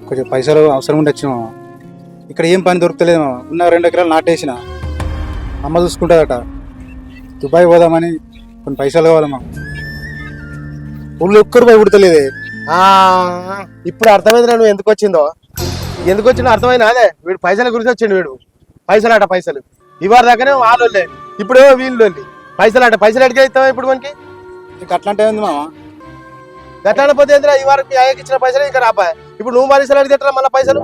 కొంచెం పైసలు అవసరం ఉండి వచ్చిన ఇక్కడ ఏం పని దొరుకుతలేదు మామ. ఉన్న 2 ఎకరాలు నాటేసిన అమ్మ చూసుకుంటుందట. దుబాయ్ పోదామని కొన్ని పైసలు కావాలమ్మా. ఊళ్ళో ఒక్కరు పోయి పుడతలేదే. ఇప్పుడు అర్థమైంది నువ్వు ఎందుకు వచ్చిందో. ఎందుకు వచ్చిందో అర్థమైనా అదే. వీడు పైసల గురించి వచ్చిండు. వీడు పైసలు అట పైసలు ఇవాళ దాకానే వాళ్ళే, ఇప్పుడు వీళ్ళు పైసలు అట. పైసలు అడిగే ఇస్తావా ఇప్పుడు మనకి? అట్లాంటి ఉంది మామ. గట్లా పోతే ఏంద్రా ఈ వారికి అయ్యకి ఇచ్చిన పైసలు ఇక్కడ రాపాయి. ఇప్పుడు నువ్వు పైసలు అడిగేట్రా మళ్ళీ పైసలు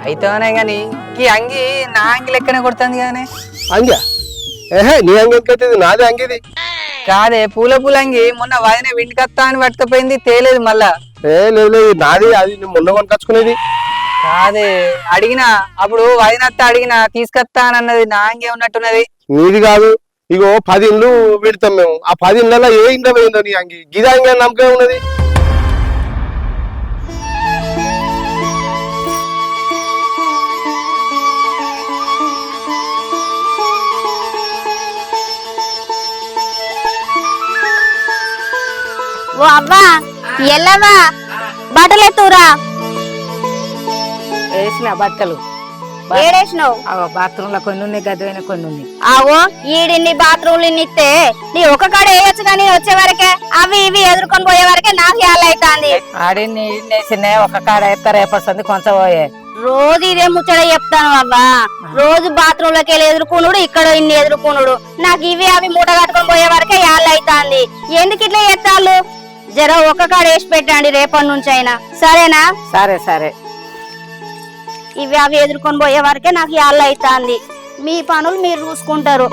అయితేనే గాని ఈ అంగి నా అంగి లెక్కనే కొడుతుంది కానీ. అంగ్యా? ఏహే నీ అంగి ఎక్కైతుంది, నాదే అంగిది. కాదే పూల అంగి మొన్న వదిన వింటికత్తా అని పట్టుకపోయింది, తేలేదు మళ్ళా. లేదు నాది, అది మొన్న కొనుకొచ్చుకునేది. కాదే అడిగినా అప్పుడు వదినత్త అడిగినా తీసుకొస్తా అని అన్నది. నా అంగే ఉన్నట్టున్నది. నీది కాదు. ఇగో 10 ఇండ్లు పెడతాం మేము. ఆ 10 ఇండ్లలో ఏ ఇంట్లో పోయిందో నీ అంగి. గిదా అంగి నమ్మకం ఉన్నది. ఓ అవ్వా ఎల్లవా బట్టలు ఎత్తురా. వేసిన బట్టలు ఏడేసినావు? బాత్రూమ్ లో కొన్ని ఉన్నాయి, గదివైన కొన్ని ఉన్నాయి. ఆవో ఈడిన్ని బాత్రూమ్లు ఇస్తే నీ ఒక కాడ వేయొచ్చు కానీ వచ్చే వరకే అవి ఇవి ఎదుర్కొని పోయే వరకే నాకు యాళ్ళ అవుతుంది. ఆడిని వేసిన ఒక కాడ ఎత్తారు ఏపడుతుంది కొంచెం పోయే. రోజు ఇదే ముచ్చట చెప్తాను అవ్వా. రోజు బాత్రూమ్ లోకి వెళ్ళి ఎదుర్కొనుడు, ఇక్కడ ఇన్ని ఎదుర్కొనుడు. నాకు ఇవి అవి మూట కట్టుకొని పోయే వరకే యాళ్ళ అవుతుంది. ఎందుకు ఇట్లా ఎత్తాళ్ళు? జర ఒక కాడ వేసి పెట్టండి రేపటి నుంచి అయినా, సరేనా? సరే సరే. ఇవి అవి ఎదుర్కొని పోయే వరకే నాకు యాళ్ళ అవుతుంది. మీ పనులు మీరు చూసుకుంటారు.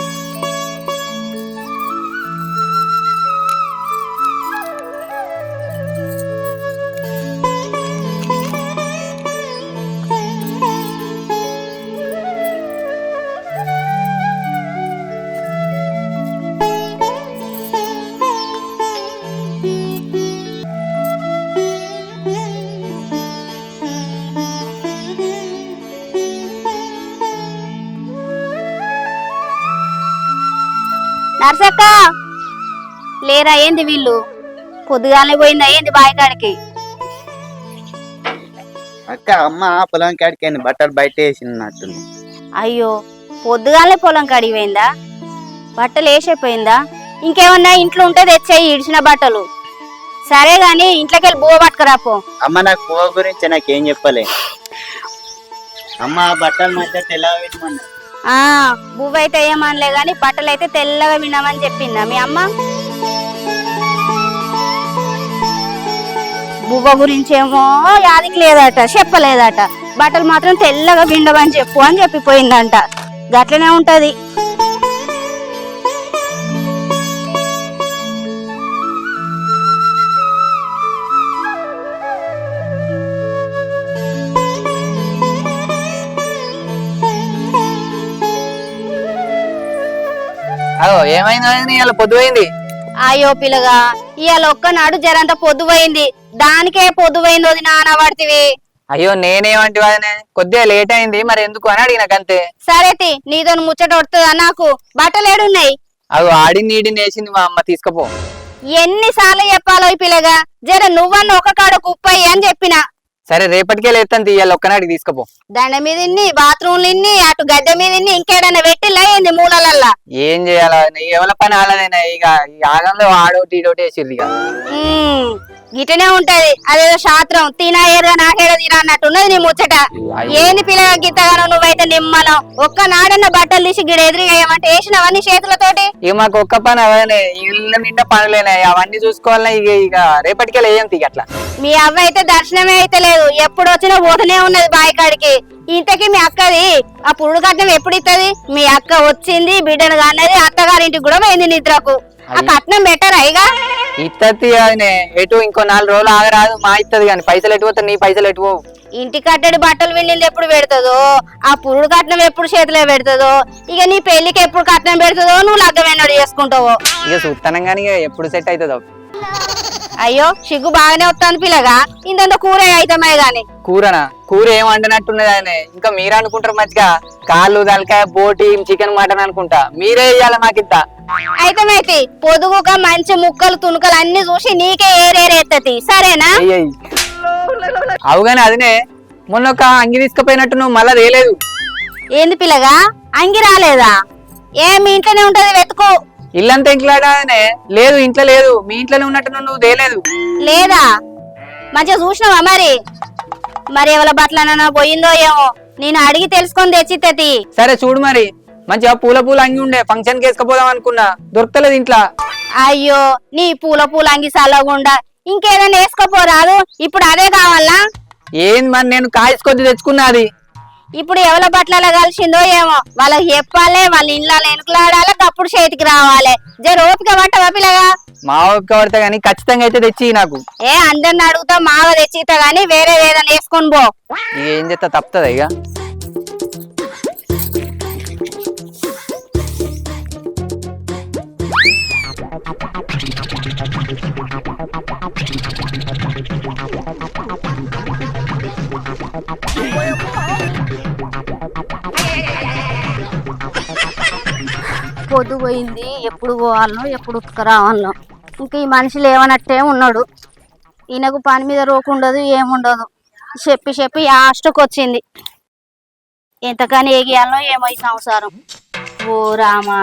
నర్సక్క లేరా? ఏంది వీళ్ళు పొద్దుగానే పోయిందా ఏంది బాయికాడికి? అక్క అమ్మ పొలం కాడికి బట్టలు బయట వేసినట్టుంది. అయ్యో పొద్దుగానే పొలం కాడికి పోయిందా? బట్టలు వేసేపోయిందా? ఇంకేమన్నా ఇంట్లో ఉంటే తెచ్చాయి ఇడిచిన బట్టలు. సరే గాని ఇంట్లోకి వెళ్ళి బువ్వ పట్టుకురాపో. అమ్మ నాకు పువ్వు గురించి నాకేం చెప్పలే. అమ్మ బట్టలు మధ్య తెల్ల పెట్టమన్నా. బువ్వ అయితే ఏమనలే గాని బట్టలు అయితే తెల్లగా వినమని చెప్పిందా మీ అమ్మ? బువ్వ గురించి ఏమో యాదికి లేదట, చెప్పలేదట. బట్టలు మాత్రం తెల్లగా విండమని చెప్పు అని చెప్పిపోయిందంట. గట్లనే ఉంటది. అగో ఏమైంది ఇలా పొద్దుపోయింది? అయ్యో పిల్లగా ఇవాళ ఒక్కనాడు జరంత పొద్దుపోయింది. దానికే పొద్దుపోయింది వదినా అనబడితివి. అయ్యో నేనేమంటి వాదనే, కొద్దిగా లేట్ అయింది మరి ఎందుకు అని అడిగినాకంతే. సరేతి నీతో ముచ్చట వస్తుందా? నాకు బట్టలు ఏడున్నాయి? అగో ఆడిని నీడిని వేసింది మా అమ్మ, తీసుకపో. ఎన్నిసార్లు చెప్పాలో ఈ పిల్లగా, జర నువ్వన్న ఒక కాడ కుప్పయ్యి అని చెప్పిన. సరే రేపటికే లేస్తాను తీయాలి, ఒక్కనాడికి తీసుకపో. దండ మీద ఇన్ని, బాత్రూమ్లు ఇన్ని, అటు గద్దె మీద ఇన్ని, ఇంకేడన్నా పెట్టిలా ఏంది మూలలల్లా? ఏం చేయాలా? ఎవరి పని ఆలదైనా ఇక ఈ ఆగంలో ఆడోటి ఇడోటి వేసిర్రు ఇక. గిటనే ఉంటది. అదేదో శాస్త్రం తినా ఏరుగా నాకేడ తీరా అన్నట్టున్నది నీ ముచ్చట. ఏంది పిల్లగా గిత్తగానో నువ్వైతే నిమ్మలం. ఒక్క నాడన్న బట్టలు తీసి గిడ ఎదురుగా ఏమంటే వేసినవన్నీ చేతులతోటి. ఇక మాకు ఒక్క పని అవనే, ఇళ్ళ నిండా పనులేనా, అవన్నీ చూసుకోవాలన్నా ఇక ఇక రేపటికే లేయం తీగ అట్లా. మీ అవ్వ అయితే దర్శనమే అయితే లేదు, ఎప్పుడు వచ్చినా పోతూనే ఉన్నది బాయికాడికి. ఇంతకీ మీ అక్కది ఆ పురుడు కట్నం ఎప్పుడు ఇత్తది? మీ అక్క వచ్చింది, బిడ్డను కాన్నది, అత్తగారింటికి కూడా పోయింది నిద్రకు. ఆ కట్నం బెటరా ఇక? ఇత్తది అనే ఎటు ఇంకో 4 రోజులు ఆగరాదు, మా ఇత్తది కానీ పైసలు ఎటు పోతా, నీ పైసలు ఎటు పోవు. ఇంటి కట్టడి బట్టలు విండింది ఎప్పుడు పెడుతుందో, ఆ పురుడు కట్నం ఎప్పుడు చేతిలో పెడుతుందో, ఇక నీ పెళ్లికి ఎప్పుడు కట్నం పెడుతుందో, నువ్వు లగ్గమైనడు చేసుకుంటావో. ఇక చూస్తానం కానీ ఎప్పుడు సెట్ అవుతుందో. అయ్యో సిగ్గు బాగానే వస్తాను పిల్లగా. ఇంత కూర అయితమే గాని. కూరనా? కూర ఏం వండినట్టున్నది ఆయన. ఇంకా మీరు అనుకుంటారు మంచిగా కాళ్ళు తలకాయ బోటి చికెన్ మటన్ అనుకుంటా. మీరే ఇయ్యాలి మాకింత. అయితే పొదుగుగా మంచి ముక్కలు తుణుకలు అన్ని చూసి నీకే ఏరేరేత్తది సరేనా? అవుగానే అదినే మొన్న ఒక అంగి తీసుకుపోయినట్టు నువ్వు మళ్ళా తేలేదు. ఏంది పిల్లగా అంగి రాలేదా? మీ ఇంట్లోనే ఉంటది వెతుకు. ఇల్లంతా ఇంట్లాడానే లేదు, ఇంట్లో లేదు. మీ ఇంట్లోనే ఉన్నట్టు నువ్వు తేలేదు. లేదా మంచిగా చూసినావా మరి? మరి ఎవరి బట్టలన్నా పోయిందో ఏమో, నేను అడిగి తెలుసుకొని తెచ్చిత్తది. సరే చూడు మరి, మంచిగా పూల అంగి ఉండే ఫంక్షన్ కి వేసుకుపోదాం అనుకున్నా, దొరకలేదు ఇంట్లో. అయ్యో నీ పూల అంగి సల్లగుండా ఇంకేదైనా వేసుకోపోరాదు. ఇప్పుడు అదే కావాలా? ఏంది మరి, నేను కాయసుకొద్ది తెచ్చుకున్నది. ఇప్పుడు ఎవరి బట్టలలో కలిసిందో ఏమో, వాళ్ళకి చెప్పాలి, వాళ్ళ ఇంట్లో ఎనుకలాడాలి, అప్పుడు చేతికి రావాలి. జర ఓపిక పట్టవా పిల్లగా? మా ఓపిక పడతా గానీ ఖచ్చితంగా అయితే తెచ్చి నాకు. అందరిని అడుగుతా మావ తెచ్చితా గానీ వేరే ఏదైనా వేసుకొని పో. ఇక ఏం చేస్తా తప్పుతుందా ఇక. పొద్దు పోయింది, ఎప్పుడు పోవాలనో ఎప్పుడు ఉతుకరావాలనో. ఇంకా ఈ మనుషులు ఏమన్నట్టే ఉన్నాడు. ఈయనకు పని మీద రోకుండదు ఏముండదు. చెప్పి ఆస్టకు వచ్చింది. ఎంతకని ఏగియాలనో ఏమో ఈ సంసారం. ఓ రామా,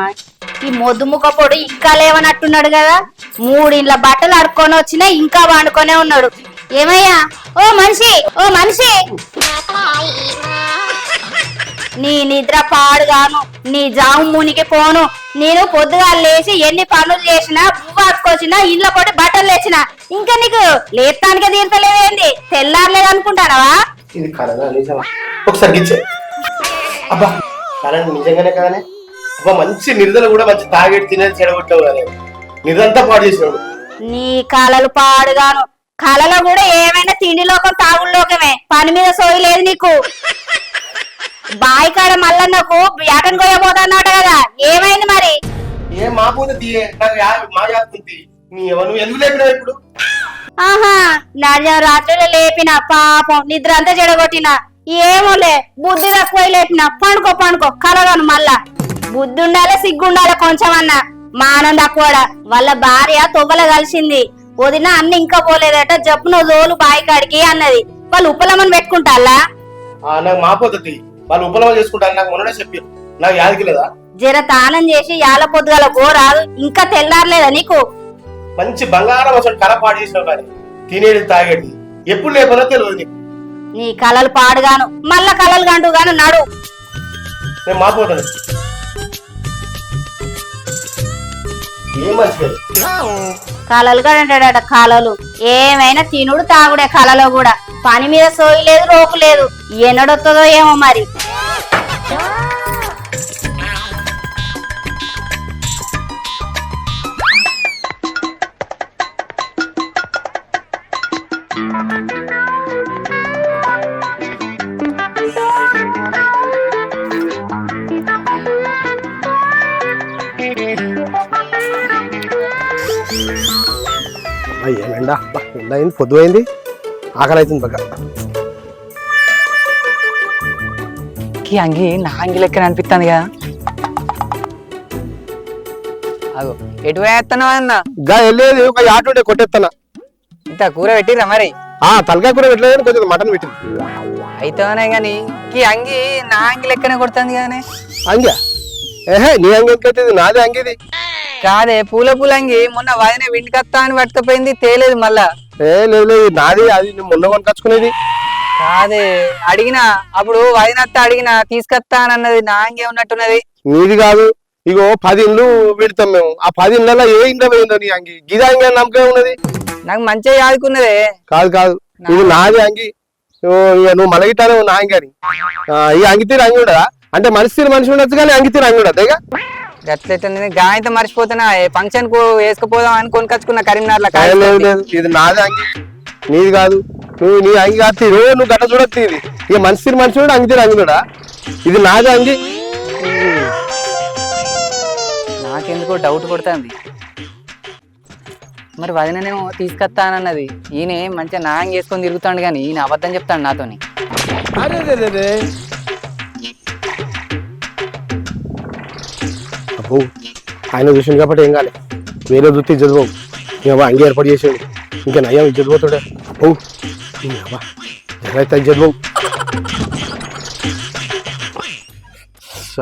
ఈ మొద్దుముఖ పొడి ఇంకా లేవనట్టున్నాడు కదా. 3 ఇండ్ల బట్టలు అడుక్కొని వచ్చినా ఇంకా వండుకొనే ఉన్నాడు. ఏమయ్యా ఓ మనిషి నీ నిద్ర పాడుగాను, నీ జాము మునికి పోను. నేను పొద్దుగా లేచి ఎన్ని పనులు చేసినా, పువ్వు అతుకొచ్చినా, ఇళ్ళ పొడి బట్టలు తెచ్చినా, ఇంకా నీకు లేస్తానికే తీర్చలేదేంది? తెల్లారలేదు అనుకుంటానవా? ఇది కలనా నిజమా? ఒకసారి గిచ్చే. అబ్బా కళ నిజంగానే కదనే. అబ్బా మంచి నిద్రలు కూడా మంచి తాగేటి తినేది చెడగొట్టావు కదా. నిద్రంతా పాడు చేసినాడు. నీ కళలు పాడుగాను. కళలో కూడా ఏమైనా తిండి లోకం తాగుడు లోకమే. పని మీద సోయి లేదు నీకు. బాయి కాడ మల్లన్నకు యాటను కొయ్యబోతున్నాడు కదా, ఏమైంది మరి? ఏ మా పూత తీయే, నాకు మా యాత్తుంది. నువ్వు ఎందుకు లేపినావు ఇప్పుడు? ఆహా, రాత్రిలో లేపిన పాపం నిద్ర అంతా చెడగొట్టిన. ఏమోలే బుద్ధి తక్కువ లేపిన. పండుకో కలగాను మళ్ళా. బుద్ధి ఉండాలి, సిగ్గుండాలి కొంచెం అన్న. మానం తక్కువ. వాళ్ళ భార్య తొవ్వల కలిసింది. వదిన అన్న ఇంకా పోలేదట, జప్పున జోలు బాయి కాడికి అన్నది. వాళ్ళు ఉప్పలమ్మని పెట్టుకుంటారా? నాకు మా పద్ధతి, వాళ్ళు ఉపలమ చేసుకుంటారు. నాకు మొన్ననే చెప్పారు, నాకు యాదికి లేదా? జర తానం చేసి యాల పొద్దుగల గోరాదు. ఇంకా తెల్లారలేదా నీకు? మంచి బంగారం అసలు కళ పాడు చేసినావు కానీ తినేది తాగేది ఎప్పుడు లేకపోతే తెలియదు నీకు. నీ కళలు పాడుగాను, మళ్ళా కళలు గంటూ గాను నడు. నేను మాపోతాను. ఏం మంచి కళలు గంటాడట. కళలు ఏమైనా తినుడు తాగుడే. కళలో కూడా పని మీద సోయి లేదు, రోకు లేదు. ఎన్నడొస్తుందో ఏమో మరి. ఏమండా ఎండైంది, పొద్దు అయింది, ఆకలి అవుతుంది బాగా. అంగి నా అంగి లెక్కన అనిపిస్తుంది కదా. అగో ఎటు వేస్తున్నావు అన్న? గా వెళ్ళేది ఒక ఆటోడే కొట్టేస్తానా. ఇంత కూర పెట్టిరా మరి? తలకాయ కూర పెట్టలేదు, కొంచెం మటన్ పెట్టింది. అయితేనే గాని ఈ అంగి నా అంగి లెక్కనే కొడుతుంది కానీ. అంగి ఏహే నీ అంగి ఎందుకైతే నాదే అంగిది. కాదే పూల అంగి మొన్న వదిన వింటికత్తా అని పట్టుకుపోయింది, తేలేదు మళ్ళా. లేదు నాది, అది మొన్న కొనుకొచ్చుకునేది. కాదే అడిగినా, అప్పుడు వదినత్త అడిగినా తీసుకొస్తా అని అన్నది. నా అంగే ఉన్నట్టున్నది. నీది కాదు. ఇగో 10 ఇండ్లు పెడతాం మేము. ఆ 10 ఇండ్లలో ఏ ఇంట్లో పోయిందో నీ అంగి. గిదా అంగి నమ్మకం ఉన్నది. నాకు మంచిగా యాదుకున్నదే. కాదు ఇది నాది అంగి. నువ్వు మలగిట్టానే నా అంగి అని. ఈ అంగితీరు అంగి ఉండదా? అంటే మనిషి ఉండొచ్చు కానీ అంగితీరు అంగి ఉండదు. గట్లెట్ట గాయంతో మర్చిపోతున్నా. ఫంక్షన్ కు వేసుకుపోదాం అని కొనుకొచ్చుకున్న కరీంనగర్. లేదు ఇది నాది అంగి, నీది కాదు. నువ్వు నీ అంగి కాదు తీరు, నువ్వు గట్ట చూడొచ్చు. ఇది ఇక మనిషి కూడా అంగితీరు అంగి కూడా. ఇది నాది అంగి. నాకెందుకో డౌట్ కొడుతుంది. మరి వదిననేమో తీసుకొస్తా అని అన్నది. ఈయన మంచిగా నా అంగి వేసుకొని తిరుగుతాడు కానీ ఈయన అబద్ధం చెప్తాడు నాతోని. అరే రే రే అబ్బో ఆయన చూసింది కాబట్టి ఏం కాలే వేరే వృత్తి చదువు ఇంకా అంగే ఏర్పాటు చేసేది ఇంకా నయ్యం చదిపోతాడే ఓ ఎవరైతే చదువు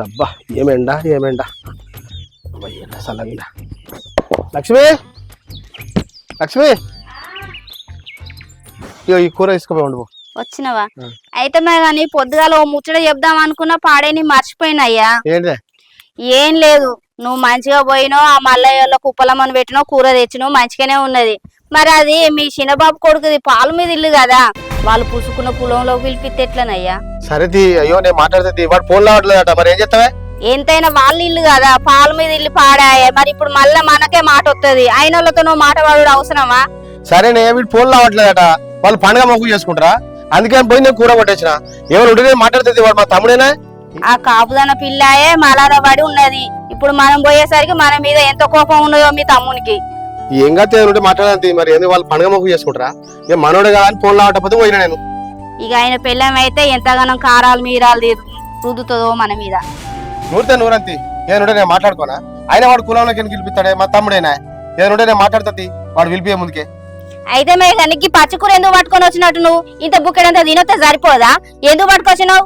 అబ్బా ఏమేండా సలవిండా లక్ష్మి లక్ష్మి ఇగో ఈ కూర తీసుకుపోయి ఉండు వచ్చినవా అయితే మరి కానీ పొద్దుగాల ఓ ముచ్చట చెప్దాం అనుకున్నా పాడేని మర్చిపోయినయ్యా. ఏంటే ఏం లేదు, నువ్వు మంచిగా పోయినావు, ఆ మల్లయ్య కుప్పలమ్మని పెట్టినావు, కూర తెచ్చినావు, మంచిగానే ఉన్నది. మరి అది మీ చిన్నబాబు కొడుకుది పాలు మీద ఇల్లు కదా, వాళ్ళు పుసుకున్న పొలంలో పిలిపితే ఎట్లనయ్యా? సరేది అయ్యో నేను మాట్లాడుతుంది వాడు ఫోన్ రావట్లేదట మరి ఏం చేస్తావే? ఎంతైనా వాళ్ళ ఇల్లు కదా, పాలు మీద ఇల్లు పాడాయే, మరి ఇప్పుడు మళ్ళా మనకే మాట వస్తుంది. అయిన వాళ్ళతో నువ్వు మాట వాడు అవసరమా? సరేనే వీడు ఫోన్ రావట్లేదట, వాళ్ళు పండుగ మొగ్గు చేసుకుంటారా, అందుకే పోయి నేను కూర కొట్టేసిన. ఎవరు ఉంటే మాట్లాడుతుంది వాడు మా తమ్ముడేనా? ఆ కాపుదన పిల్లాయే మలారా పడి ఉన్నది. ఇప్పుడు మనం పోయేసరికి మన మీద ఎంత కోపం ఉన్నదో మీ తమ్మునికి. ఏం కాదు ఉంటే మాట్లాడండి మరి ఎందుకు వాళ్ళు పండుగ మొగ్గు చేసుకుంటారా? ఇక మనోడే కదా అని ఫోన్ రావటపోతే పోయినా నేను. ఇక ఆయన పిల్లం అయితే ఎంతగానో కారాలు మీరాలు రుద్దుతుందో మన మీద. నూరంతి ఏనుంటే నేను మాట్లాడుకోనా? ఆయన వాడు కులంలోకి ఎందుకు పిలిపిస్తాడే? మా తమ్ముడేనా? ఏనుంటే నేను మాట్లాడుతుంది వాడు పిలిపే ముందుకే. అయితే మరి కనికి పచ్చికూర ఎందుకు పట్టుకొని వచ్చినట్టు? నువ్వు ఇంత బుక్కెడంతా తినొస్తే సరిపోదా? ఎందుకు పట్టుకొచ్చినావు?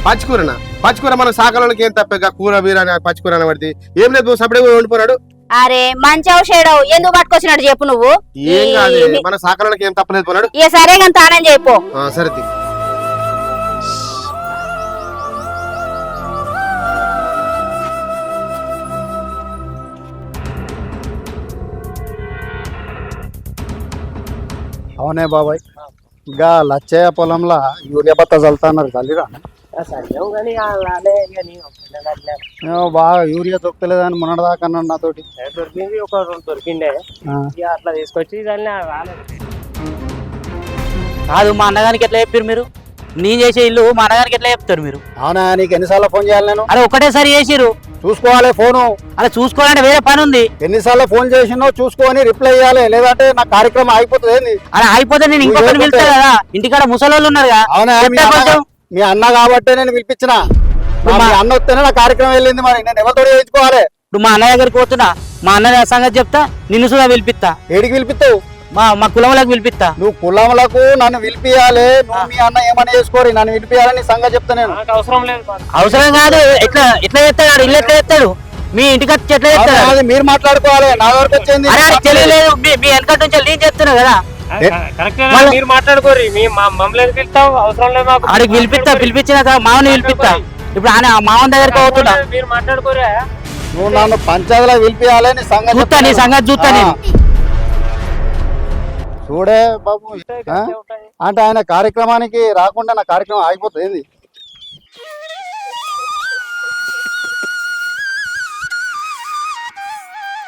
పచ్చికూర మన సాకలోకి ఏం తప్ప కూర బీర పచ్చికూర అని పడితే ఏం లేదు సపడే వండిపోయాడు. అరే మంచి షేడవు, ఎందుకు పట్టుకొచ్చినట్టు చెప్పు నువ్వు. ఏం కాదు మన సాకలోకి ఏం తప్పలేదు పోనాడు. ఇక సరే కానీ తానం చెప్పు. సరే అవునే బాబాయ్, ఇంకా లచ్చయ్య పొలంలో యూరియా బత్త చల్లుతున్నారు, చల్లిరా బాగా యూరియా దొరకలేదని మొన్నటిదాకా అన్నాడు నాతోటి. దొరికింది ఒక 2 దొరికిండే, అట్లా తీసుకొచ్చి దాన్ని కాదు మా అన్నగానికి ఎట్లా చెప్పారు మీరు? నేను చేసే ఇల్లు మా అన్నగారికి ఎట్లా చెప్తారు మీరు? అవునా, నీకు ఎన్నిసార్లు ఫోన్ చేయాలి నేను? అరే ఒకటేసారి చేసిరు, చూసుకోవాలి ఫోను. అలా చూసుకోవాలంటే వేరే పని ఉంది. ఎన్నిసార్లు ఫోన్ చేసినో చూసుకొని రిప్లై ఇవ్వాలి, లేదంటే నా కార్యక్రమం అయిపోతుంది. అలా అయిపోతే నేను ఇంకో పని పిలుస్తా కదా, ఇంటికాడ ముసలోళ్ళు ఉన్నారు కదా. అవునా, మీ అన్న కాబట్టే నేను పిలిపించిన. మా అన్న వస్తేనే నా కార్యక్రమం వెళ్ళింది, మరి నేను ఎవరితో చేయించుకోవాలి? ఇప్పుడు మా అన్న దగ్గరికి పోతున్నా, మా అన్న సంగతి చెప్తా, నిన్ను కూడా పిలిపిస్తా. ఏడికి పిలిపిస్తావు? మా కులంలోకి పిలిపిస్తా. నువ్వు కులంలకు నన్ను పిలిపియాలి, నువ్వు మీ అన్న ఏమన్నా చేసుకోరి, నన్ను పిలిపియాలని సంగతి చెప్తా నేను. అవసరం లేదు. అవసరం కాదు, ఎట్లా చెప్తాడు, ఇల్లు ఎట్లా చెప్తాడు, మీ ఇంటికి వచ్చి ఎట్లా చెప్తాడు? అది మీరు మాట్లాడుకోవాలి, నా వరకు వచ్చింది. తెలియలేదు, మీ వెనకటి నుంచి నేను చెప్తున్నా కదా. మీరు మాట్లాడుకోరు, మమ్మల్ని పిలుస్తావు, అవసరం లేదు. ఆడికి పిలిపించిన మామని పిలిపిస్తా. ఇప్పుడు ఆయన మామన్ దగ్గరికి పోతున్నా, మీరు మాట్లాడుకోరా? నువ్వు నన్ను పంచాయతీలో పిలిపియాలి, నీ సంగతి చూస్తా, నీ సంగతి చూస్తా నేను. చూడే బాబు, అంటే ఆయన కార్యక్రమానికి రాకుండా నా కార్యక్రమం ఆగిపోతుంది.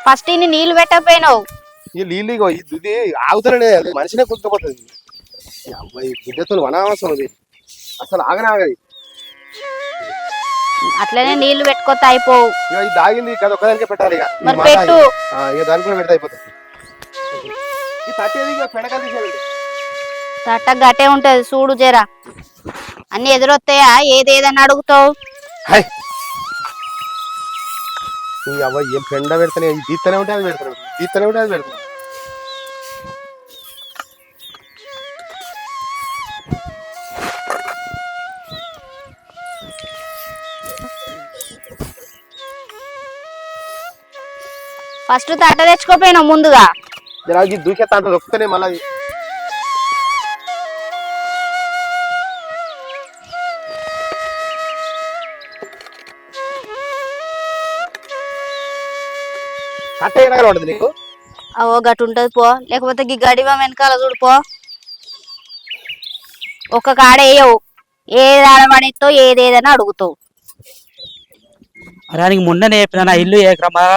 ఫస్ట్ ఇన్ని నీళ్లు పెట్టకపోయినావు. ఈ నీళ్ళు ఇది ఆగుతానే మనిషినే కుట్టుకుపోతుంది. అబ్బాయి బిడ్డతో అనవసరం ఇది, అసలు ఆగనాగది. అట్లనే నీళ్లు పెట్టుకోతే అయిపోవు. ఇక ఇది ఆగింది కదా, ఒక్కదానికే పెట్టాలి. ఇక మరి పెట్టు. ఇక దాని కూడా పెడితే అయిపోతుంది. ఈ తట్టేది ఇక పెడకలు తీసేది. తట్ట గట్టే ఉంటది చూడు జరా. అన్ని ఎదురొస్తాయా? ఏదేదని అడుగుతావు? ఈ అబ్బాయి ఏం పెండ పెడతానే, తీస్తూనే ఉంటే అది పెడతాను, తీస్తూనే ఉంటే అది పెడతాను. ఫస్ట్ తట్ట తెచ్చుకోపోయినావు ముందుగా. దూకేస్తా అంటే దొక్కుతానే మళ్ళీ. కట్ట ఉంటుంది నీకు? అవో గట్టు ఉంటది పో, లేకపోతే గడివ వెనకాల చూడుపో. ఒక కాడ వేయవు, ఏది ఆడబడితో ఏదేదని అడుగుతావు. అరే నీకు మొన్ననే చెప్పిన నా ఇల్లు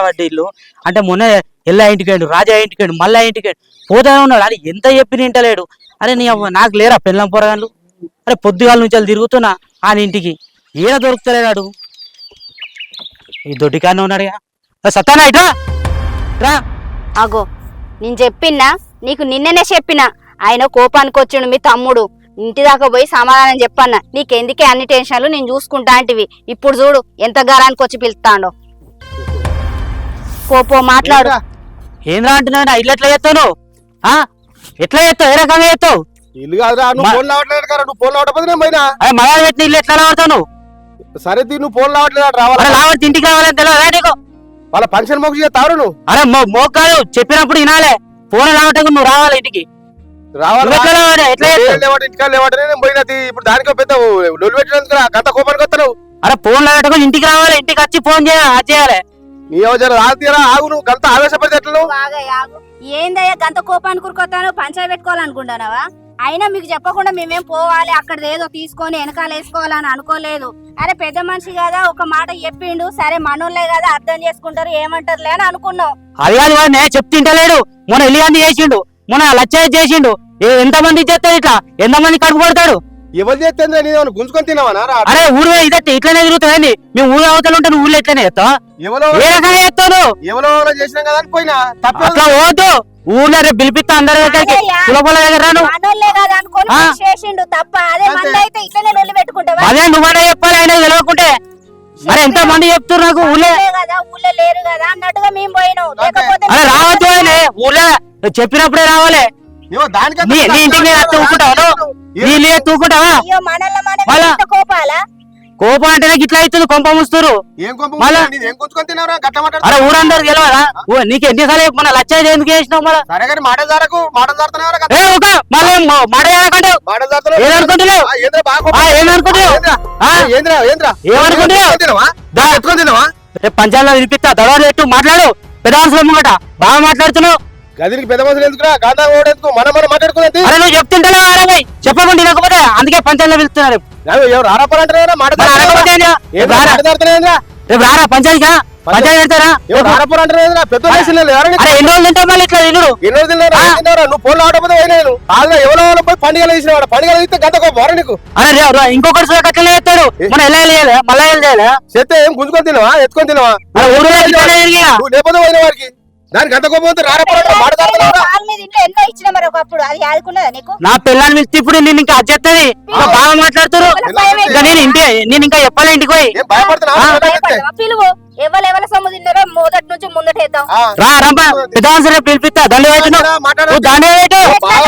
వడ్డీ ఇల్లు అంటే, మొన్న ఎల్లా ఇంటికి వెళ్ళి రాజా ఇంటికి వెళ్ళి మళ్ళా ఇంటికి వెళ్ళి పోతానే ఉన్నాడు. అని ఎంత చెప్పి నింటలేడు. అరే నీ నాకు లేరా పెళ్ళం పొరగాళ్ళు? అరే పొద్దుగాల నుంచి వాళ్ళు తిరుగుతున్నా ఆయన ఇంటికి, ఏదో దొరుకుతలేడు. ఈ దొడ్డికానే ఉన్నాడుగా. సత్తానా ఇట్రా రా. అగో నేను చెప్పినా, నీకు నిన్ననే చెప్పినా. ఆయన కోపానికి వచ్చిండు మీ తమ్ముడు. ఇంటి దాకా పోయి సమాధానం చెప్పన్న నీకెందుకే అన్ని టెన్షన్లు నేను చూసుకుంటా అంటివి ఇప్పుడు చూడు ఎంత గారానికి వచ్చి పిలుస్తాడో పో మాట్లాడు ఏంద్రా అంటున్నా ఇల్లు ఎట్లా చేస్తావు ఆ ఎట్లా చేస్తావు ఏ రకంగా చేస్తావు ఇల్లు కాదురా నువ్వు ఫోన్ లావట్లేదు కదా నువ్వు ఫోన్ లావటపోతే నేను పోయినా అరే మగ పెట్టిన ఇల్లు ఎట్లా లావడతావు నువ్వు సరే నువ్వు ఫోన్ లావట్లేదు రావాలి అరే లావడితే ఇంటికి రావాలని తెలియదా నీకు వాళ్ళ ఫంక్షన్ మొగ్గు చేస్తావు నువ్వు అరే మోక్ కాదు చెప్పినప్పుడు వినాలే ఫోన్ లావటకు నువ్వు రావాలి ఇంటికి రావాలి నువ్వు ఎట్లా రావాలి? ఎట్లా చేస్తావు? ఇంటికా లేవటనే నేను పోయినది ఇప్పుడు దానికో పెద్ద లొల్లు పెట్టినందుకు గంట కోపానికి వస్తావు అరే ఫోన్ లావటకు ఇంటికి రావాలి ఇంటికి వచ్చి ఫోన్ చేయాలి నీ యోజన రాతీరా ఆగు నువ్వు గంత ఆవేశపడితే ఎట్లా నువ్వు ఏందయ్యా గంత కోపానికి కురుకొత్తాను పంచాయతీ పెట్టుకోవాలనుకుంటానావా అయినా మీకు చెప్పకుండా మేమేం పోవాలి అక్కడ ఏదో తీసుకొని వెనకాల వేసుకోవాలని అనుకోలేదు అరే పెద్ద మనిషి కదా ఒక మాట చెప్పిండు సరే మనోళ్ళే కదా అర్థం చేసుకుంటారు ఏమంటారులే అని అనుకున్నాం అది కాదు వాడిని చెప్తింటలేడు మొన్న ఇల్లు చేసిండు మొన్న లచ్చ చేసిండు ఎంతమంది చేస్తాడు ఇట్లా ఎంతమంది కడుపు కొడతాడు ఎవరు చేస్తే నేను గుంజుకొని తిన్నావా అరే ఊరు ఇదట్టే ఇట్లనే తిరుగుతుంది మేము ఊరు అవతల ఉంటే నువ్వు ఊళ్ళో ఎట్లనే చేస్తావు ఎవరో ఏ రకంగా చేస్తావు ఎవరో చేసినాం కదా అని పోయినా తప్ప అట్లా పోవద్దు ఊర్లో రేపు పిలిపిస్తా అందరి దగ్గరికి సులభల దగ్గర రాను మనోళ్ళే కదా అనుకొని ఆ. చేసిండు తప్ప అదే మంది అయితే ఇట్లనే లొల్లి పెట్టుకుంటావా అదే నువ్వు చెప్పాలి ఆయన తెలియకుంటే అరే ఎంత మంది చెప్తున్నారు నాకు ఊళ్ళో మనోళ్ళే కదా ఊళ్ళో లేరు కదా అన్నట్టుగా మేము పోయినాం లేకపోతే అరే రావద్దు ఆయన ఊళ్ళో చెప్పినప్పుడే రావాలి దానికి నీ ఇంటికి నేను తూకుంటావు నీ ఇల్లు తూకుంటావా అయ్యో మనల్ల మన మళ్ళా? ఇంత కోపాలా కోపం అంటేనే ఇట్లా అవుతుంది కొంప ముస్తారు ఏం కోపం మళ్ళా? ఏం గుంజుకొని తిన్నావురా గట్ట మాట్లాడు అరే ఊరందరు గెలవరా నీకు ఎన్నిసార్లు మన లచ్చ ఎందుకు చేసినావు మళ్ళా సరే కానీ మాట జారకు మాట జారుతున్నావురా ఏ ఒక మళ్ళీ మాట ఏమనుకుంటావు మాట జారుతున్నావు ఏమనుకుంటున్నావు ఏంద్రా బాగా ఆ, ఏమనుకుంటున్నావు ఆ? ఏంద్రా ఏంద్రా ఏమనుకుంటున్నావు? తినవా ఎత్తుకొని తినవా రేపు పంచాయతీలో వినిపిస్తా దొడవలు పెట్టు మాట్లాడు పెద్ద మనుషులు ముంగట బాగా మాట్లాడుతున్నావు గదికి పెద్ద మనుషులు ఎందుకురా గాంధా ఓడెందుకు మనం మాట్లాడుకునేది అరే నువ్వు చెప్తుంటే చెప్పకుండా లేకపోతే అందుకే పంచాయతీలో పిలుస్తున్నారు ఎవరు ఆడపరంటారా మాట మరి అడగకపోతే ఏంది? రేపు రారా? రేపు రారా పంచాయతీగా పంచాయతీ పెడతారా ఎవరు ఆడపరంటారా పెద్ద మనుషులు ఎవరైనా అరే ఎన్ని రోజులు తింటావు మళ్ళీ ఇట్లా తినుడు ఎన్నో తిన్నారా నువ్వు ఫోన్లో ఆడపోతే పోయినాను ఆగా ఎవరో పోయి పండుగలు వేసిన వాడు పండుగలు వేస్తే గంట కోపం నీకు అరే ఇంకొకటి చూడక అట్లనే చేస్తాడు మన ఎలా చేయాలి మళ్ళా ఏం చేయాలి చెత్త ఏం గుంజుకొని తినవా ఎత్తుకొని తినవా అరే ఊరిలో ఇట్లనే తిరిగినా? నువ్వు లేకపోతే పోయిన వారికి దానికి గంట కోపం వస్తే రాడపరంటారా మాట జారుతున్నావురా వాళ్ళ మీద ఇంట్లో ఎన్నో ఇచ్చిన మరి ఒకప్పుడు అది ఆదుకున్నదా నీకు నా పిల్లని పిలిచి ఇప్పుడు నేను ఇంకా అజ్జెత్తది ఇంకా బాగా మాట్లాడుతారు ఇంకా నేను ఇంకా చెప్పాలి ఇంటికి పోయి ఏం భయపడుతున్నా భయపడతావా? పిలువు ఎవరెవరి సొమ్ము తిన్నారో మొదటి నుంచి ముందటేద్దాం రా రమ్మ పెద్ద మనుషులు రేపు పిలిపిస్తా దండ వేస్తున్నావు నువ్వు దండ వేయటు బాగా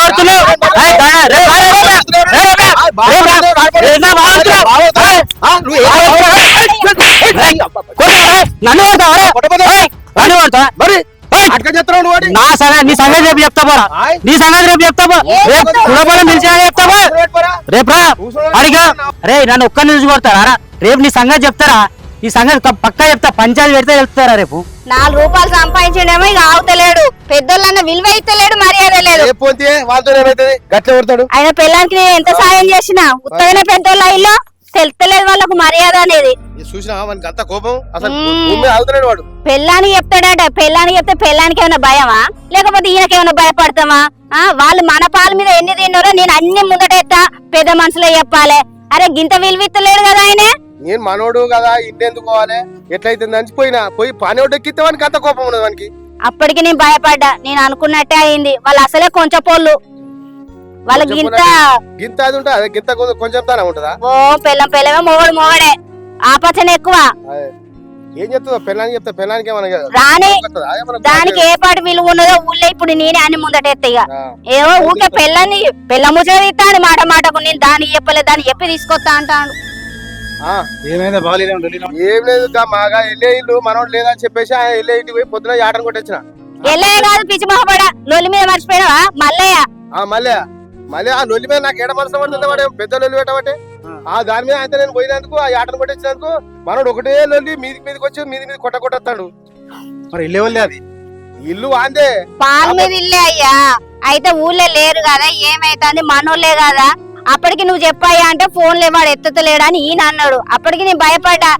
కొడుతున్నావు ఏయ్, దండ- రేపు రా, రేపు రా, రేపు రా, రేపు రా. రేపు నా బాగా కొడుతున్నావు. ఏయ్, నన్ను కొడతావా? ఏయ్, నన్ను కొడతావా? మరి ఏయ్, అట్లా చెప్తున్నావు నువ్వు వాడి. నా సంగతి నీ సంగతి రేపు చెప్తా పోరా ఆయ్. నీ సంగతి రేపు చెప్తా పో రేపు కులబలం పిలిచినా చెప్తా పో రేపు రా అడిగా రే నన్ను ఒక్కరిని చూసి కొడతారా రేపు నీ సంగతి చెప్తారా ఈ సంగతి పక్కా చెప్తా పంచాయతీ పెడితే చెప్తారా రేపు 4 రూపాయలు సంపాదించడేమో ఇక ఆవుతలేడు పెద్దోళ్ళన్న విలువ ఇస్తలేడు మర్యాద లేదు ఏ పోతే వాళ్ళతో ఏమైతుంది గట్ల కొడతాడు ఆయన పిల్లానికి నేను ఎంత సాయం చేసినా ఉత్తగానే పెద్దోళ్ళ ఇల్లు తెలుస్తలేదు వాళ్ళకు మర్యాద అనేది చూసినా మనకి అంత కోపం అసలు భూమి ఆగుతున్నాడు వాడు పెళ్ళానికి చెప్తాడట పెళ్ళానికి చెప్తే పెళ్ళానికి ఏమైనా భయమా లేకపోతే ఈయనకేమైనా భయపడతామా వాళ్ళు మన పాల మీద ఎన్ని తిన్నారో నేను అన్ని ముందటెత్తా పెద్ద మనుషులే చెప్పాలి అరే గింత విలువిత్తలేడు కదా ఆయనే నేను మనోడు కదా ఇంటెందుకు పోవాలి ఎట్లయితే నంచిపోయినా పోయి పనివాడు ఎక్కితే వానికి అంత కోపం ఉన్నది వానికి అప్పటికి నేను భయపడ్డా నేను అనుకున్నట్టే అయింది వాళ్ళు అసలే కొంచెం పోళ్ళు వాళ్ళకి గింత గింత అది ఉంటుంది అదే గింత కొంచెం తానే ఉంటుందా ఓ పెళ్ళమే మొగడే ఆపచన ఎక్కువ ఏం చెప్తుందో పెళ్ళానికి చెప్తా పెళ్ళానికి ఏమన్నా రాని కొట్టదా? ఏమన్నా దానికి ఏ పాటి విలువ ఉన్నదో ఊళ్ళో ఇప్పుడు నేనే అన్ని ముందటెత్త ఇక ఏవో ఊకే పెళ్ళ ముచ్చట ఇస్తాను మాట మాటకు నేను దానికి చెప్పలేదు దాన్ని చెప్పి తీసుకొస్తా అంటాను ఆ, ఏమైందా బాగాలేదా ఏం లేదు మాగా వెళ్ళే ఇల్లు మనోడు లేదని చెప్పేసి ఆయన వెళ్ళే ఇంటికి పోయి పొద్దున ఆటను కొట్టొచ్చిన ఎల్లే కాదు పిచ్చి మొహపడ లొల్లి మీద మర్చిపోయినావా మల్లయ్య మళ్ళీ మళ్ళీ ఆ లొల్లి మీద నాకు ఏడ మనసు పడుతుంది వాడు పెద్ద లొల్లి పెట్టబట్టే ఆ దాని మీద అయితే నేను పోయినందుకు ఆ ఆటను కొట్టించినందుకు మనోడు ఒకటే లొల్లి మీదికి వచ్చి మీది కొట్టొస్తాడు మరి ఇల్లే వాళ్ళే అది ఇల్లు వాందే పాల మీద ఇల్లే అయ్యా అయితే ఊళ్ళో లేరు కదా ఏమైతుంది మనోళ్ళే కదా అప్పటికి నువ్వు చెప్పాయా అంటే ఫోన్లే వాడు ఎత్తుతలేడా అని ఈయన అన్నాడు అప్పటికి నేను భయపడ్డా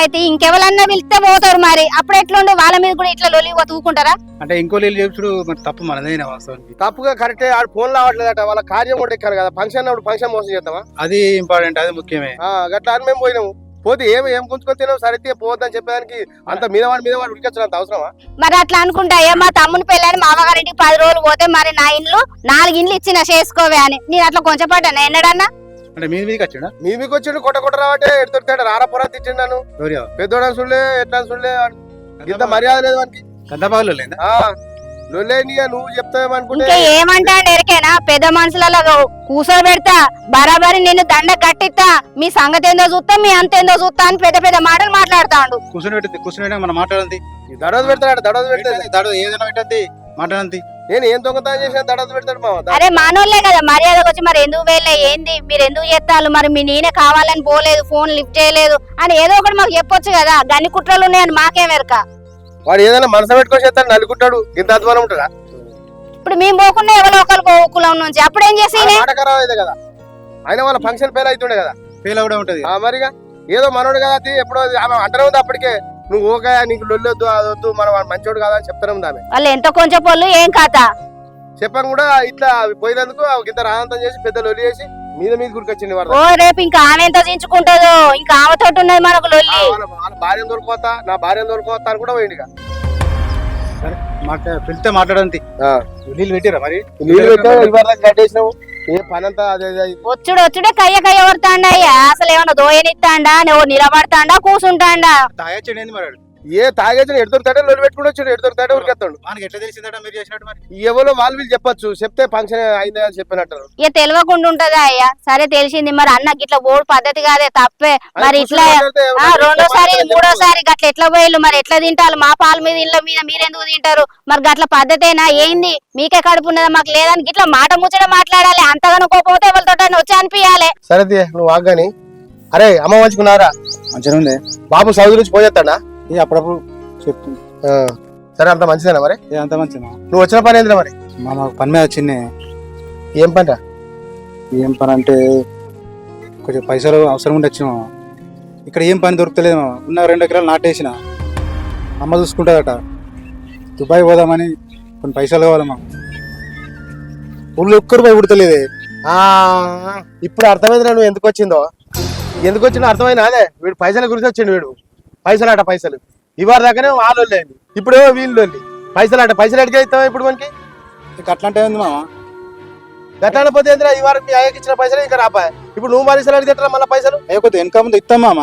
అయితే ఇంకెవరన్నా పిలిస్తే పోతారు మరి అప్పుడు ఎట్లుండే వాళ్ళ మీద కూడా ఇట్లా లొలి తూకుంటారా అంటే ఇంకో నీళ్ళు చెప్పుడు మరి తప్పు మనదేనా వాస్తవానికి తప్పుగా కరెక్టే ఆడు ఫోన్ రావట్లేదట వాళ్ళ కార్యం కూడా ఎక్కారు కదా ఫంక్షన్ అప్పుడు ఫంక్షన్ మోసం చేస్తావా అది ఇంపార్టెంట్ అది ముఖ్యమే గట్లా అని మేము పోయినాము పోతే ఏం గుంజుకొని తినవు సరైతే పోవద్దని చెప్పేదానికి అంత మీద వాడు ఉడికొచ్చినంత అవసరమా? మరి అట్లా అనుకుంటా అయ్యా మా తమ్ముని పెళ్ళని మా అమ్మగారింటికి 10 రోజులు పోతే మరి నా ఇండ్లు 4 ఇండ్లు ఇచ్చిన చేసుకోవే అని నేను అట్లా కొంచెం పడ్డాను ఎన్నడన్నా. అంటే మీ మీదకి వచ్చాడా? మీకు వచ్చి కొట్ట రావటే ఎడుతుంటాడు రారా పొరా తిట్టిండు నన్ను. పెద్దోడని చూడలే ఎట్లా చూడలే ఇంత మర్యాద లేదు వానికి. గంధపాలు లేదా? లొల్లే నువ్వు చెప్తావేమనుకుంటే ఇంకా ఏమంటాడు ఎరికేనా పెద్ద మనుషులలో కూసోబెడతా బరాబరి నిన్ను దండ కట్టిస్తా మీ సంగతి ఏందో చూస్తా మీ అంతేందో చూస్తా అని పెద్ద పెద్ద మాటలు మాట్లాడుతాడు. కూర్చుని మనం మాట్లాడండి. దడోదు పెడతాడు దడో ఏదైనా పెట్టద్ది మాట్లాడండి. నేను ఏం దొంగతనం చేసిన దడోదు పెడతాడు మామ. అరే మానవులే కదా మర్యాదకు వచ్చి మరి ఎందుకు వెళ్ళే ఏంది మీరు ఎందుకు చేస్తారు మరి మీ నేనే కావాలని పోలేదు ఫోన్ లిఫ్ట్ చేయలేదు అని ఏదో ఒకటి మాకు చెప్పొచ్చు కదా. గన్ని కుట్రలు ఉన్నాయని మాకేం ఎరక. వాడు ఏదైనా మనసు పెట్టుకొని చేస్తాడు నలుగుంటాడు ఇంత అధ్వానం ఉంటుందా? ఇప్పుడు మేము పోకుండా ఎవరో ఒకరు కులం నుంచి అప్పుడు ఏం చేసి కదా ఆయన వాళ్ళ ఫంక్షన్ ఫెయిల్ అవుతుండే కదా. ఫెయిల్ కూడా ఉంటది మరిగా ఏదో మనోడు కదా ఎప్పుడో ఆమె అంటనే ఉంది అప్పటికే నువ్వు ఓకే నీకు లొల్లొద్దు అదొద్దు మన మంచోడు కదా అని చెప్తానే ఉంది ఆమె. వాళ్ళు ఎంత కొంచెం పొల్లు ఏం కథ చెప్పని కూడా ఇట్లా పోయినందుకు ఇంత రానంతం చేసి పెద్ద లొల్లి చేసి మీద గురికొచ్చింది వాడు. ఓ రేపు ఇంకా ఆమె ఎంత దించుకుంటుందో ఇంకా ఆమె తోటి ఉన్నది మనకు లొల్లి. వాళ్ళ భార్యను దొరికిపోతా నా భార్యను దొరికిపోతా అని కూడా పోయింది. పిలిస్తే మాట్లాడండి. నీళ్ళు పెట్టిరా మరి? నీళ్ళు పెట్టావు కట్టేసినావు ఏ పని అంతా అదే వచ్చుడే కయ్య కొడతాండయ్యా. అసలు ఏమన్నా దోయనిస్తాండా నువ్వు నిలబడతాండా కూర్చుంటాండా? తాగచ్చేది మరి ఏ తాగేసి ఎడుతుంటాడే లొల్లి పెట్టుకుని వచ్చాడు ఎడుతుంటాడే ఉరికెత్తాడు. మనకి ఎట్లా తెలిసిందట మీరు చేసినట్టు? మరి ఎవరో వాళ్ళు వీళ్ళు చెప్పొచ్చు చెప్తే ఫంక్షన్ అయిందా అని చెప్పినట్టు. ఇక తెలియకుండా ఉంటదా అయ్యా? సరే తెలిసింది మరి అన్నకి ఇట్లా ఓడి పద్ధతి కాదే తప్పే మరి ఇట్లా రెండోసారి మూడోసారి గట్ల ఎట్లా పోయిల్లు మరి ఎట్లా తింటారు? మా పాల మీద ఇళ్ళ మీద మీరెందుకు తింటారు? మరి గట్ల పద్ధతేనా ఏంది? మీకే కడుపు ఉన్నదా మాకు లేదని ఇట్లా మాట ముచ్చట మాట్లాడాలి. అంతగానో కోపం ఎవరితో వచ్చి అనిపించాలి. సరే నువ్వు ఆగాని. అరే అమ్మ మంచుకున్నారా? మంచిగా ఉంది. బాబు సౌదీ నుంచి పోయేస్తాడా? అప్పుడప్పుడు చెప్తుంది. సరే అంత మంచిదేనా మరి? అంత మంచిదా. నువ్వు వచ్చిన పని ఏందిరా మరి? మా పని మీద వచ్చింది. ఏం పని? ఏం పని అంటే కొంచెం పైసలు అవసరం ఉండి వచ్చిన. ఇక్కడ ఏం పని దొరుకుతలేదు. ఉన్న 2 ఎకరాలు నాటేసిన. అమ్మ చూసుకుంటుందట. దుబాయ్ పోదామని కొన్ని పైసలు కావాలమ్మా. ఊళ్ళో ఒక్కరు పోయి పుడతలేదే. ఇప్పుడు అర్థమైందిరా నువ్వు ఎందుకు వచ్చిందో. ఎందుకు వచ్చిందో అర్థమైనా అదే వీడు పైసల గురించి వచ్చిండు. వీడు పైసలు పైసలు ఇవాళ దాకానే వాళ్ళు వెళ్ళండి ఇప్పుడు వీళ్ళు పైసలు పైసలు అడిగే ఇస్తావా ఇప్పుడు మనకి? అట్లాంటి ఉంది మామ. గట్లా పోతే ఏంద్రా ఈ వారం మీ అయ్యకి ఇచ్చిన పైసలు ఇంకా రాపా. ఇప్పుడు నువ్వు పైసలు అడిగేట్లా మళ్ళీ పైసలు అయ్యో కొద్దిగా వెనక ముందు ఇస్తాం మామ.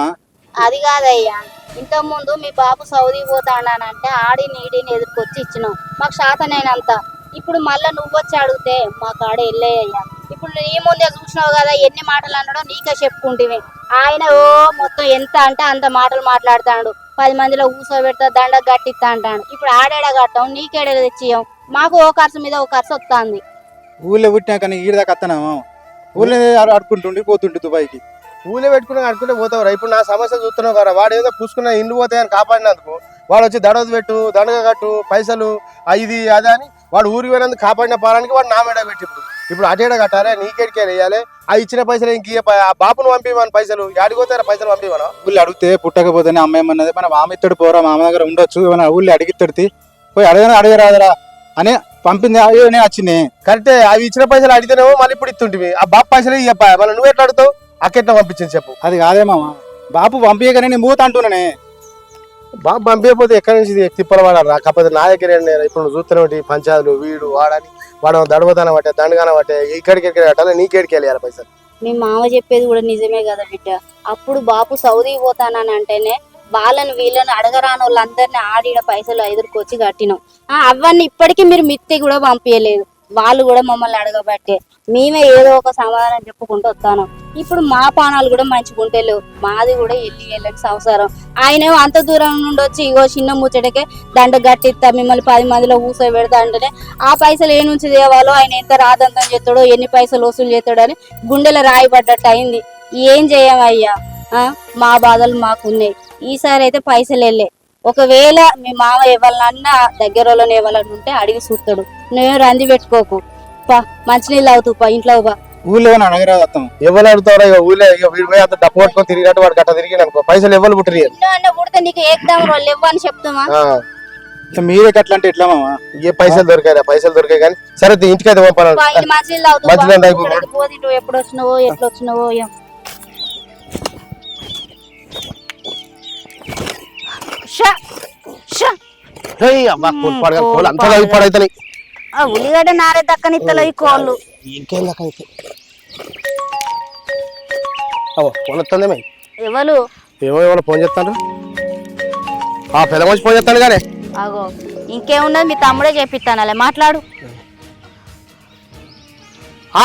అది కాదయ్యా ఇంత ముందు మీ బాబు సౌదీ పోతాడానంటే ఆడిని ఈడిని ఎదుర్కొచ్చి ఇచ్చినాం మాకు శాతనైనంత. ఇప్పుడు మళ్ళా నువ్వు వచ్చి అడిగితే మా కాడ వెళ్ళేయ్యా. ఇప్పుడు నీ ముందే చూసినావు కదా ఎన్ని మాటలు అన్నాడో నీకే చెప్పుకుంటేవి. ఆయన మొత్తం ఎంత అంటే అంత మాటలు మాట్లాడుతాడు. 10 మందిలో కూర్చోబెడతా దండ గట్టిస్తా అంటాడు. ఇప్పుడు ఆడేడ కట్టాం నీకేడ తెచ్చియం. మాకు ఓ ఖర్చు మీద ఓ ఖర్చు వస్తుంది. ఊళ్ళో పుట్టినా కానీ ఈడ దాకా వస్తానా? ఊళ్ళో ఆడుకుంటుండి పోతుంటే దుబాయ్కి. ఊళ్ళో పెట్టుకుని అనుకుంటే పోతావురా. ఇప్పుడు నా సమస్య చూస్తున్నావు కదా. వాడు ఏదో పూసుకున్న ఇండ్లు పోతాయని కాపాడినందుకు వాడు వచ్చి దడవది పెట్టు దండగ కట్టు పైసలు ఇది అదే అని వాడు ఊరికి పోయినందుకు కాపాడిన పాలనికి వాడు నా మేడ పెట్టి ఇప్పుడు అటేడ కట్టాలి నీకేడికే వేయాలి. ఆ ఇచ్చిన పైసలు ఇంక ఆ బాపును పంపిమని పైసలు ఆడిపోతారా పైసలు పంపిమను. ఊళ్ళో అడిగితే పుట్టకపోతేనే అమ్మాయిమన్నది మన మామ ఇత్తడు పోరా మామ దగ్గర ఉండొచ్చు ఏమైనా ఊళ్ళో అడిగిత్తడితే పోయి అడగరాదరా అని పంపింది. నేను వచ్చింది కరెక్టే. అవి ఇచ్చిన పైసలు అడిగితేనేమో మళ్ళీ ఇప్పుడు ఇస్తుంటివి. ఆ బాపు పైసలు చెప్పా మళ్ళీ నువ్వు ఎట్లా అడుగుతావు? అక్కెట్లా పంపించింది చెప్పు. అది కాదే మామ బాపు పంపించగానే నేను మూత అంటున్నానే. బాబు పంపించకపోతే ఎక్కడి నుంచి తిప్పలు వాడారా? కాకపోతే నా దగ్గర ఇప్పుడు నువ్వు చూస్తున్నటువంటి పంచాయతీలు వీడు వాడని వాడు దడవతాన పట్టే దండగాన పట్టే ఇక్కడికి కట్టాలి నీకేడికి వెళ్ళాలి పైసలు. మీ మామ చెప్పేది కూడా నిజమే కదా బిడ్డ. అప్పుడు బాపు సౌదీ పోతానని అంటేనే వాళ్ళని వీళ్ళని అడగరాని వాళ్ళందరినీ ఆడిన పైసలు ఎదుర్కొచ్చి కట్టినాం. అవన్నీ ఇప్పటికీ మీరు మిత్తి కూడా పంపించలేదు. వాళ్ళు కూడా మమ్మల్ని అడగబట్టే మేమే ఏదో ఒక సమాధానం చెప్పుకుంటూ వస్తాను. ఇప్పుడు మా పానాలు కూడా మంచిగుంటే లేవు. మాది కూడా వెళ్ళని సంసారం. ఆయన అంత దూరం నుండి వచ్చి ఇగో చిన్న ముచ్చటకే దండ గట్టిస్తా మిమ్మల్ని 10 మందిలో ఊసో పెడతా అంటేనే ఆ పైసలు ఏ నుంచి తేవాలో ఆయన ఎంత రాదంతం చేస్తాడో ఎన్ని పైసలు వసూలు చేస్తాడో అని గుండెలో రాయిపడ్డట్టు అయింది. ఏం చేయమయ్యా మా బాధలు మాకున్నాయి. ఈసారి అయితే పైసలు వెళ్ళే. ఒకవేళ మీ మామ ఎవరినన్నా దగ్గర వాళ్ళని ఎవరన్నా ఉంటే అడిగి చూస్తాడు. నువ్వేం రంది పెట్టుకోకు. మంచినీళ్ళు అవుతావు ఇంట్లో బా. ఊళ్ళో అడగరాదు అత్తం. ఎవరు అడుగుతారా? ఊళ్ళో వీడి పోయి అంత డబ్బు పట్టుకొని తిరిగినట్టు వాడు గట్ట తిరిగి అనుకో పైసలు ఎవరు పుట్టిన పుడితే నీకు ఏకదాం వాళ్ళు ఇవ్వని చెప్తామా? మీరే అట్లా అంటే ఎట్లా మామ? ఏ పైసలు దొరికాయి కానీ సరే ఇంటికి అయితే పంపాలి. మంచినీళ్ళు అవుతావు. ఎప్పుడు వచ్చినావో ఎట్లా వచ్చినావో ష ష అబ్బా కోళ్ళు అంతా పడైతే ఆ ఉల్లిగడ్డ నారే దక్కనిత్తలో ఈ కోళ్ళు. ఇంకేం దాకైతే ఫోన్ వస్తుందేమే ఎవరు ఏమో ఫోన్ చేస్తాను పెద్ద మనిషి ఫోన్ చేస్తాను కానీ అగో ఇంకేమున్నది మీ తమ్ముడే చెప్పిస్తాను మాట్లాడు.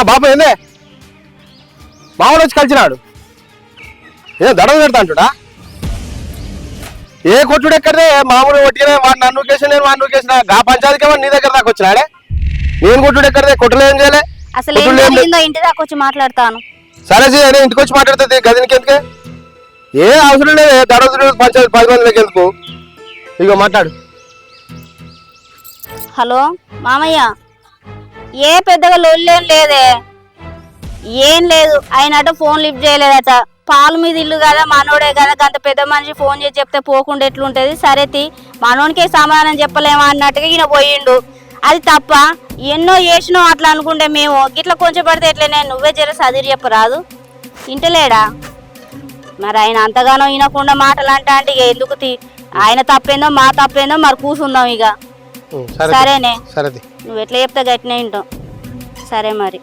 బాబు ఏందే మామూలు వచ్చి కలిసినాడు ఏ దడ పెడతా అంటుడా ఏ కొట్టుడు ఎక్కడే మామూలు కొట్టిన వాడు నన్ను కేసిన నేను వాడిని కేసిన గా పంచాయతీకే నీ దగ్గర దాకా వచ్చినాడే నేను కొట్టుడు ఎక్కడే కొట్టులు ఏం చేయలే అసలు ఏం జరిగిందో ఇంటి దాకా వచ్చి మాట్లాడతాను. సరే నేను ఇంటికి వచ్చి మాట్లాడుతుంది గదినికి ఎందుకే ఏ అవసరం లేదు దడ పంచాయతీ 10 మందికి ఎందుకు ఇగో మాట్లాడు. హలో మామయ్య ఏ పెద్దగా లొల్లేం లేదే ఏం లేదు ఆయనట ఫోన్ లిఫ్ట్ చేయలేదట పాలు మీద ఇల్లు కదా మనోడే కదా గంత పెద్ద మనిషి ఫోన్ చేసి చెప్తే పోకుండా ఎట్లుంటది సరే మనోనికే సమాధానం చెప్పలేమా అన్నట్టుగా ఈయన పోయిండు. అది తప్ప ఎన్నో చేసినో అట్లా అనుకుంటే మేము గిట్లా కొంచెం పడితే ఎట్లనే నువ్వే జర చదివి చెప్పరాదు ఇంటలేడా మరి ఆయన అంతగానో వినకుండా మాటలు అంటే ఇక ఎందుకు ఆయన తప్పేందో మా తప్పేందో మరి కూసుందాం ఇక. సరేనే నువ్వు ఎట్లా చెప్తే గట్టినే వింటాం. సరే మరి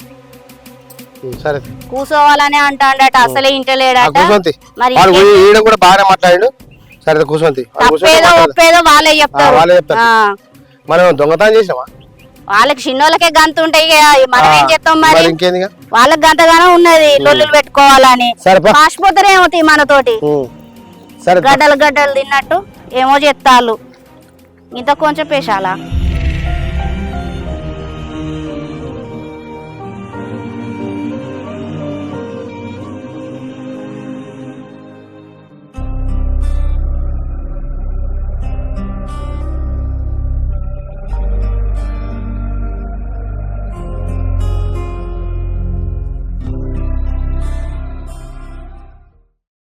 కూసోవాలనే అంటాడట అసలే ఇంటలేడట మరి తప్పేదో ఒప్పేదో వాళ్ళే చెప్తారు. దొంగతనం చేసినావా వాళ్ళకి చిన్నోళ్ళకే గంత ఉంటాయి మనం ఏం చేస్తాం మరి వాళ్ళకి గంతగానో ఉన్నది లొల్లులు పెట్టుకోవాలని పాసిపోతారేమో మనతోటి గడ్డలు గడ్డలు తిన్నట్టు ఏమో చెప్తాళ్ళు ఇంత కొంచెం పేషాలా.